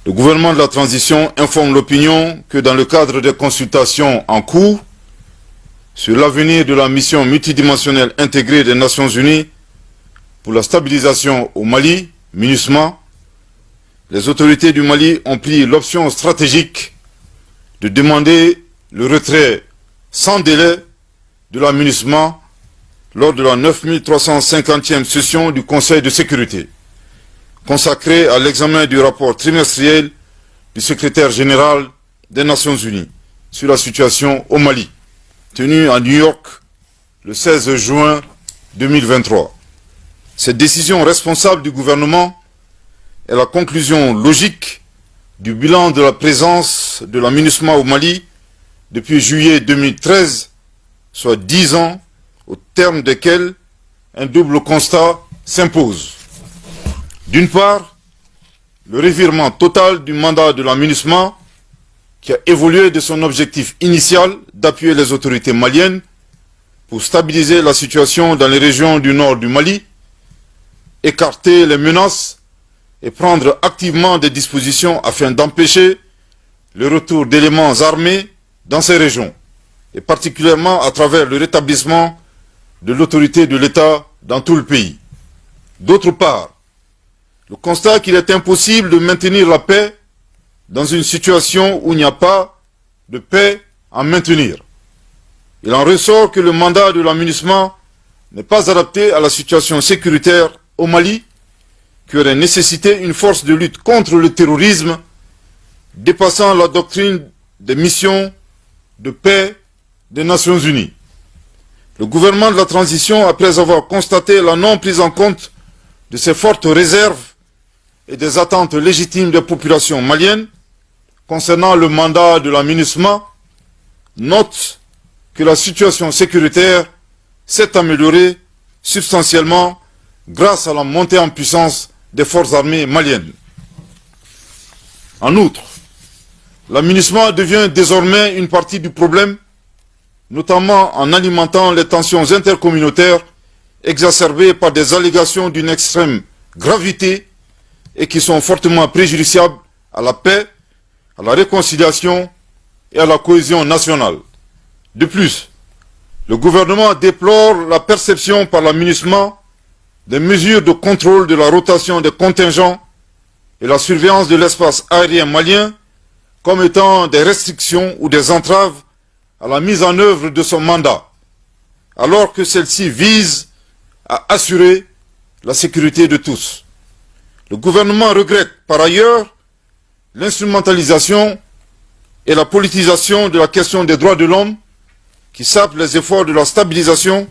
Le gouvernement de la transition informe l'opinion que dans le cadre des consultations en cours sur l'avenir de la mission multidimensionnelle intégrée des Nations Unies pour la stabilisation au Mali, MINUSMA, les autorités du Mali ont pris l'option stratégique de demander le retrait sans délai de la MINUSMA lors de la 9350e session du Conseil de sécurité, consacrée à l'examen du rapport trimestriel du secrétaire général des Nations Unies sur la situation au Mali, tenu à New York le 16 juin 2023. Cette décision responsable du gouvernement est la conclusion logique du bilan de la présence de la MINUSMA au Mali depuis juillet 2013, soit 10 ans, au terme desquels un double constat s'impose. D'une part, le revirement total du mandat de la MINUSMA, qui a évolué de son objectif initial d'appuyer les autorités maliennes pour stabiliser la situation dans les régions du nord du Mali, écarter les menaces et prendre activement des dispositions afin d'empêcher le retour d'éléments armés dans ces régions, et particulièrement à travers le rétablissement de l'autorité de l'État dans tout le pays. D'autre part, le constat qu'il est impossible de maintenir la paix dans une situation où il n'y a pas de paix à maintenir. Il en ressort que le mandat de la MINUSMA n'est pas adapté à la situation sécuritaire au Mali, qui aurait nécessité une force de lutte contre le terrorisme dépassant la doctrine des missions de paix des Nations Unies. Le gouvernement de la transition, après avoir constaté la non prise en compte de ces fortes réserves et des attentes légitimes des populations maliennes concernant le mandat de la MINUSMA, note que la situation sécuritaire s'est améliorée substantiellement grâce à la montée en puissance des forces armées maliennes. En outre, la MINUSMA devient désormais une partie du problème, notamment en alimentant les tensions intercommunautaires exacerbées par des allégations d'une extrême gravité et qui sont fortement préjudiciables à la paix, à la réconciliation et à la cohésion nationale. De plus, le gouvernement déplore la perception par la MINUSMA des mesures de contrôle de la rotation des contingents et la surveillance de l'espace aérien malien comme étant des restrictions ou des entraves à la mise en œuvre de son mandat, alors que celle-ci vise à assurer la sécurité de tous. Le gouvernement regrette par ailleurs l'instrumentalisation et la politisation de la question des droits de l'homme qui sapent les efforts de la stabilisation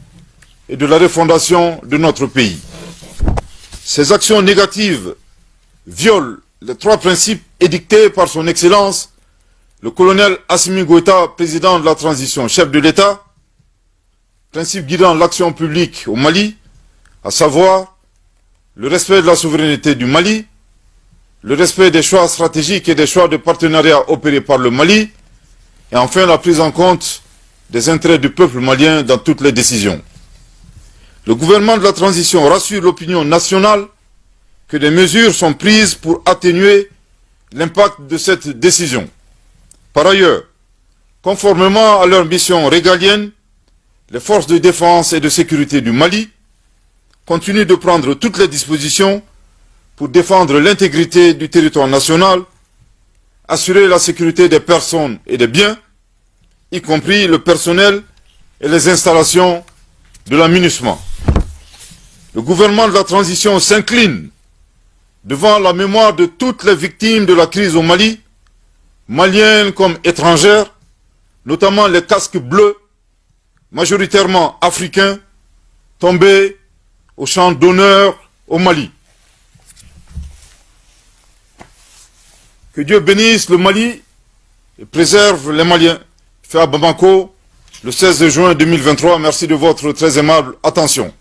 et de la refondation de notre pays. Ces actions négatives violent les trois principes édictés par son Excellence, le colonel Assimi Goïta, président de la transition, chef de l'État, principe guidant l'action publique au Mali, à savoir le respect de la souveraineté du Mali, le respect des choix stratégiques et des choix de partenariat opérés par le Mali, et enfin la prise en compte des intérêts du peuple malien dans toutes les décisions. Le gouvernement de la transition rassure l'opinion nationale que des mesures sont prises pour atténuer l'impact de cette décision. Par ailleurs, conformément à leur mission régalienne, les forces de défense et de sécurité du Mali continuent de prendre toutes les dispositions pour défendre l'intégrité du territoire national, assurer la sécurité des personnes et des biens, y compris le personnel et les installations de la MINUSMA. Le gouvernement de la transition s'incline devant la mémoire de toutes les victimes de la crise au Mali, maliennes comme étrangères, notamment les casques bleus, majoritairement africains, tombés au champ d'honneur au Mali. Que Dieu bénisse le Mali et préserve les Maliens. Fait à Bamako, le 16 juin 2023. Merci de votre très aimable attention.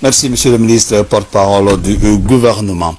Merci, Monsieur le ministre, porte-parole du gouvernement.